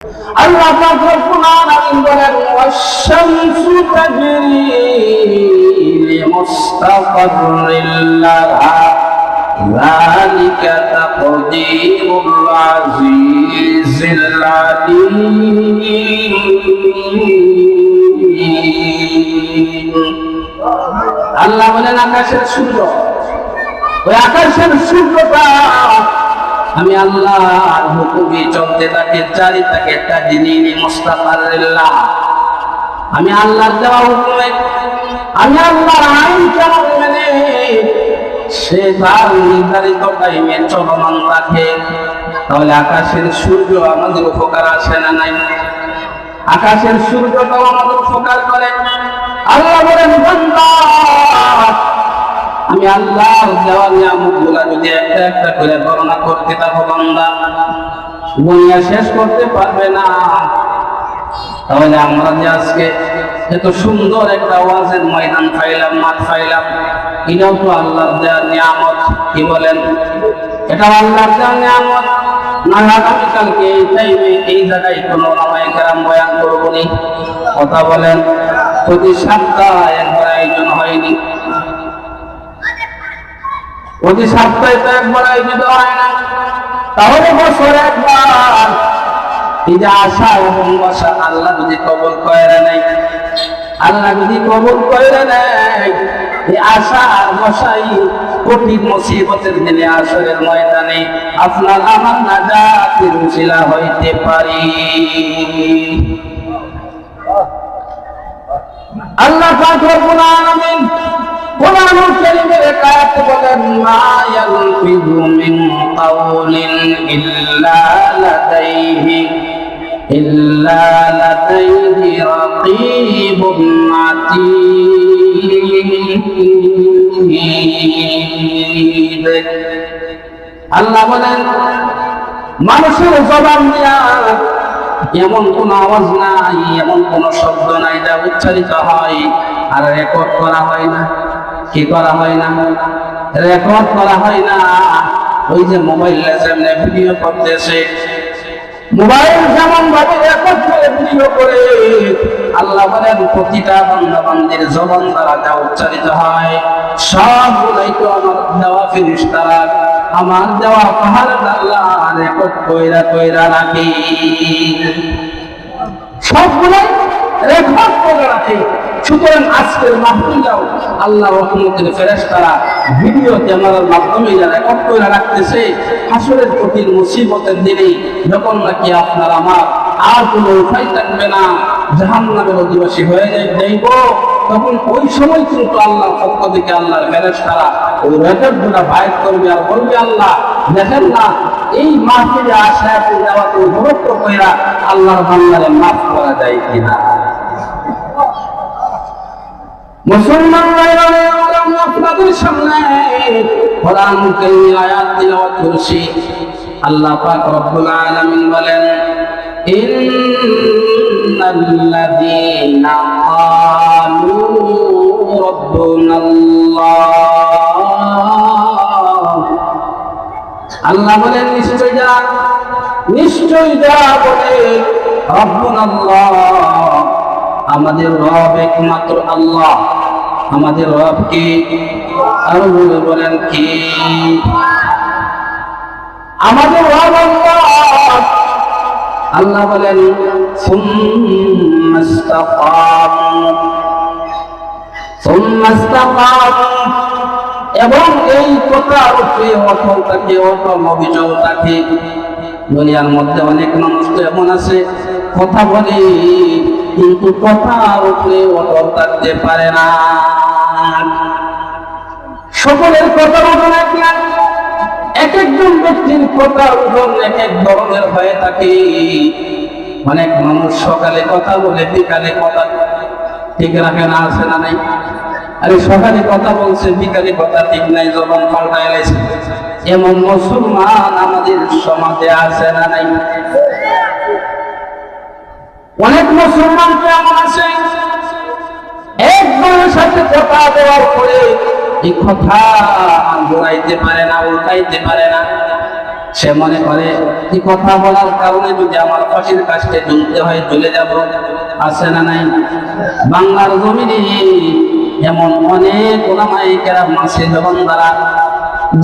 আল্লাহ পাক রব্বুল আলামিন বলেন ওয়াশ-শামসু তাজরি লিমুস্তাকাররিল লাহা যালিকা তাকদীরুল আজিজিল আলীম। আল্লাহ বলেন আকাশের সূর্য, ওই আকাশের সূর্যটা আমি আল্লাহর হুকুমে চলতে থাকে, জারি থাকে তাজরি লিমুস্তাকাররিল্লাহ। আমি আল্লাহর দেওয়া হুকুমে, আমি আল্লাহর আইন কেমন মেনে সে তার নির্ধারিত টাইমে চলমান থাকে। তাহলে আকাশের সূর্য আমাদের উপকার আসে না নাই? আকাশের সূর্যটাও আমাদের উপকার করে। আল্লাহ বলেন বান্দা, আমি আল্লাহর দেওয়া নিয়ামতগুলা যদি একটা একটা করে গণনা করতে থাকো বান্দা, গুনিয়া শেষ করতে পারবে না। তাহলে আমরা যে আজকে এত সুন্দর একটা ওয়াজের ময়দান পাইলাম, মাঠ পাইলাম, এটাও তো আল্লাহর দেওয়া নিয়ামত। কি বলেন? এটা আল্লাহর দেওয়া নিয়ামত। না আগামীকালকে এই টাইমে এই জায়গায় কোনো ওলামায়ে কেরাম বয়ান করবো নি? কথা বলেন। প্রতি সপ্তাহে একবার আয়োজন হয়নি, প্রতি সপ্তাহে তো একবার আয়োজিত হয় না, তাহলে বছর একবার। এই যে আশা এবং বসা আল্লাহ যদি কবুল করে নেয়, আল্লাহ যদি কবুল করে নেয়, এই আশা আর বসাই কঠিন মুসিবতের দিনে আসরের ময়দানে আপনার আমার নাজাতের উসিলা হইতে পারি। আল্লাহ পাক রব্বুল আলামিন কোরআনুল কারীমের এক আয়াতে বলেন মা ইয়ালফিযু মিন কাওলিন ইল্লা লাদাইহি রাকীবুন আতীদ। আল্লাহ বলেন মানুষের জবান দিয়া এমন কোন আওয়াজ নাই, এমন কোন শব্দ নাই যা উচ্চারিত হয় আর রেকর্ড করা হয় না। কি করা হয় না? রেকর্ড করা হয় না। ওই যে মোবাইলে যেমন ভিডিও করতেছে, মোবাইল যেমন ভাবে রেকর্ড করে ভিডিও করে, আল্লাহ বলেন প্রতিটা বান্দা বান্দির জবান দ্বারা যা উচ্চারিত হয় সবগুলাই তো আমার দেওয়া ফেরেশতারা, আমার দেওয়া পাহাড় আল্লাহ রেকর্ড কইরা কইরা রাখে, সবগুলাই রেকর্ড করে রাখে। সুতরাং আজকের মাহফিলটাও আল্লাহ রহমতের ফেরেশতারা ভিডিও ক্যামেরার মাধ্যমে রেকর্ড করে রাখতেছে। হাসরের কঠিন মুসিবতের দিনে যখন নাকি আপনার আমার আর কোনো উপায় থাকবে না, জাহান্নামের অধিবাসী হয়ে যাইব, তখন ওই সময় কিন্তু আল্লাহর পক্ষ থেকে আল্লাহর ফেরেশতারা ওই রেকর্ডগুলো বাইর করবে আর বলবে আল্লাহ দেখেন না এই মাহফিলে আসা যাওয়াতে উপভোগ কইরা আল্লাহর বান্দারে মাফ করা যায় কিনা। মুসলমান আপনাদের সামনে কোরআনুল কারীমের আয়াত তিলাওয়াত করছি। আল্লাহ পাক রব্বুল আলামিন বলেন ইন্নাল্লাযীনা ক্বালু রাব্বুনাল্লাহ। আল্লাহ বলেন নিশ্চয় যারা বলে রাব্বুনাল্লাহ, আমাদের রব একমাত্র আল্লাহ। আমাদের রব কি? আরো বলেন কি? আমাদের রব আল্লাহ। আল্লাহ বলেন সুম্মা ইসতাকামু, এবং এই কথার উপরে অটল থাকে, অটল অবিচল থাকে। দুনিয়ার মধ্যে অনেক মানুষ তো এমন আছে কথা বলে কিন্তু কথার উপরে অটল থাকতে পারে না। সকলের কথার ওজন এক না, এক একজন ব্যক্তির কথার ওজন এক এক ধরনের হয়ে থাকে। অনেক মানুষ সকালে কথা বলে বিকালে কথা ঠিক রাখে না, আছে না নাই? আরে সকালে কথা বলছে বিকালে কথা ঠিক নাই, জবান পাল্টায় গেছে। এমন মুসলমান আমাদের সমাজে আছে না নাই? অনেক মুসলমান কেমন আছে একজনের সাথে কথা বলার পরে এই কথা ঘুরাইতে পারে না, উল্টাইতে পারে না। সে মনে করে এই কথা বলার কারণে যদি আমার ফাঁসির কাছে ঝুলতে হয় চলে যাব। আছে না নাই? বাংলার জমিনে এমন অনেক ওলামায়ে কেরাম আছে জবান দ্বারা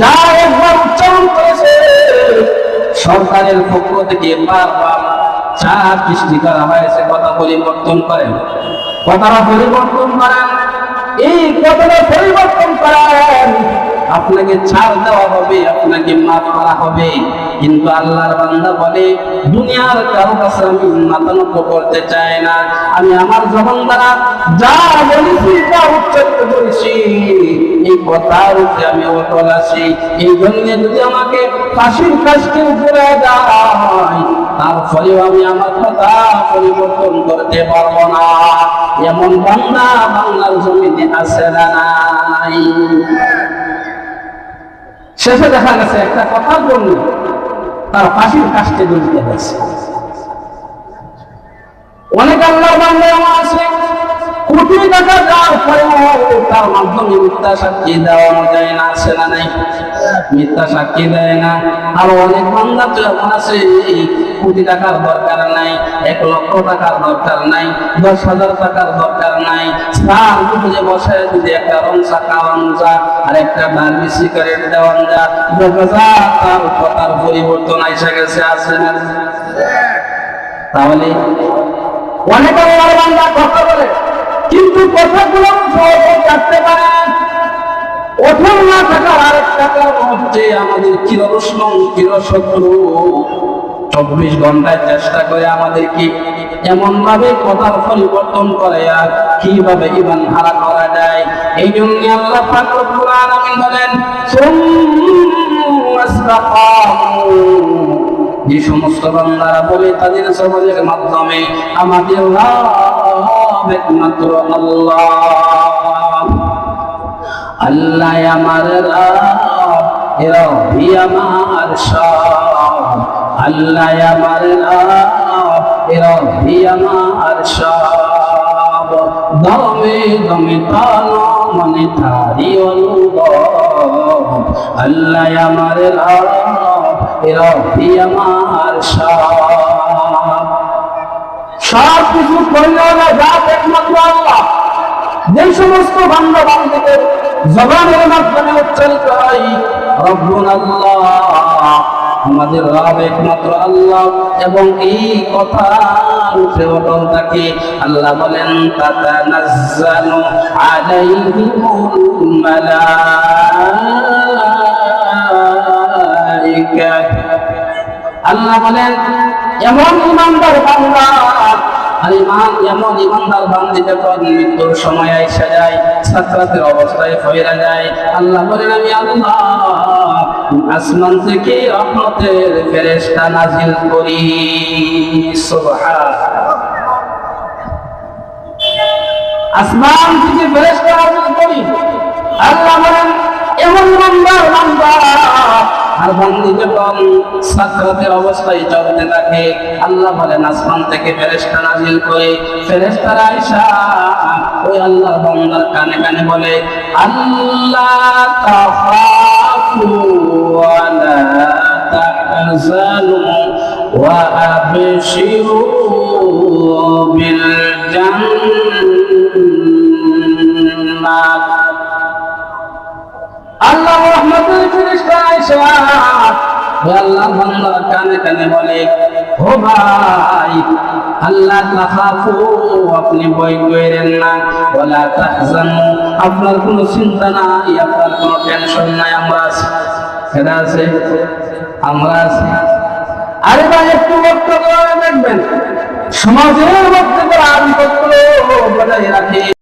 যা একবার উচ্চারণ করেছে সরকারের পক্ষ থেকে বারবার চাপ সৃষ্টি করা হয়েছে, কথা পরিবর্তন করেন, কথাটা পরিবর্তন করেন, এই কথাটা পরিবর্তন করেন, আপনাকে ছাড় দেওয়া হবে, আপনাকে মাফ করা হবে। কিন্তু আল্লাহর বান্দা বলে দুনিয়ার কারো কাছে আমি মাথা নত করতে চাই না, আমি আমার জবান দ্বারা যা বলেছি তা উচ্চারিত করেছি, এই কথার উপরে আমি অটল আছি। এই জন্য যদি আমাকে ফাঁসির কাজকে উপরে দেয় তারপরেও আমি আমার কথা পরিবর্তন করতে পারবো না। এমন বান্দা বাংলার জমিনে আছে না নাই? শেষে দেখা গেছে একটা কথার জন্য তার ফাঁসির কাজকে ঝুলতে হয়েছে। অনেক আল্লাহর বান্দা এমন আছে কোটি টাকা দেওয়ার পরেও তার মাধ্যমে মিথ্যা সাক্ষী দেওয়া যায় না, আছে না নাই? মিথ্যা সাক্ষী দেয় না। আর অনেক বান্দা তো এমন আছে কোটি টাকার দরকার নাই, 1 লক্ষ টাকার দরকার নাই, 10,000 টাকার দরকার নাই, স্যার বুঝে বসে যদি একটা রংসা খাওয়ান যা আর একটা বার্মি সিগারেট দেওয়ান যা, তার কথার পরিবর্তন এসে গেছে, আছে না? তাহলে অনেক আল্লাহর বান্দা কথা বলে কিন্তু কথাগুলো কাটতে পারে। ওঠেও না থাকার আরেকটা কারণ হচ্ছে আমাদের চিরদুশ্মন চিরশত্রু 24 ঘন্টায় চেষ্টা করে আমাদেরকে এমন ভাবে কথার পরিবর্তন করে আর কিভাবে ঈমান হারা করা যায়। এই জন্য আল্লাহ পাক রব্বুল আলামিন বলেন যে সমস্ত বান্দারা বলে তাদের সমাজের মাধ্যমে আমাদের রব একমাত্র আল্লাহ, আল্লাহ আমার রব, রবি আমার সব, আল্লাহ আমার রব, রবি আমার সব, দমে দমে তানো মনে তারি অনুভব, আল্লাহ আমার রব, রবি আমার সব। সব কিছু কল্যাণের জাত একমাত্র আল্লাহ। যে সমস্ত বান্দা বান্দীদের জবানের মাধ্যমে উচ্চারিত হয় রব্বুন আল্লাহ, আমাদের রব একমাত্র আল্লাহ, এবং এই কথার উপরে অটল থাকে। আল্লাহ বলেন তাতানাজ্জালু আলাইহিমুল মালাইকা, আল্লাহ বলেন এমন ইমানদার বান্দা আর এমন ইমানদার বান্দী যখন মৃত্যুর সময় এসে যায়, সাকরাতের অবস্থায় ফিরে যায়, আল্লাহ বলেন আমি আল্লাহ আসমান থেকে রহমতের ফেরেশতা নাজিল করি। সুবহানাল্লাহ, আসমান থেকে ফেরেশতা নাজিল করি। আল্লাহ বলেন এমন ইমানদার বান্দা আর বান্দী যখন সাকরাতের অবস্থায় চলতে থাকে, আল্লাহ বলেন আসমান থেকে ফেরেশতা নাজিল করে। ফেরেশতারা আয়েশা ওই আল্লাহর বান্দার কানে কানে বলে আল্লাহ তাখাফু ওয়া লা তাহজানু ওয়া আবশিরু বিল জান্নাত। আল্লাহ রহমতের ফেরেশতা আয়েশা আল্লাহ বান্দার কানে কানে বলে ও ভাই আল্লাহ তাখাফু, আপনি ভয় করেন না, ওয়ালা তাহজানু, আপনার কোনো চিন্তা নাই, আপনার কোনো টেনশন নাই, আমরা আছি। সেটা আছে, আমরা আছি। আরে ভাই একটু লক্ষ্য করে দেখবেন সমাজের মধ্যে আধিপত্য বজায় রাখে।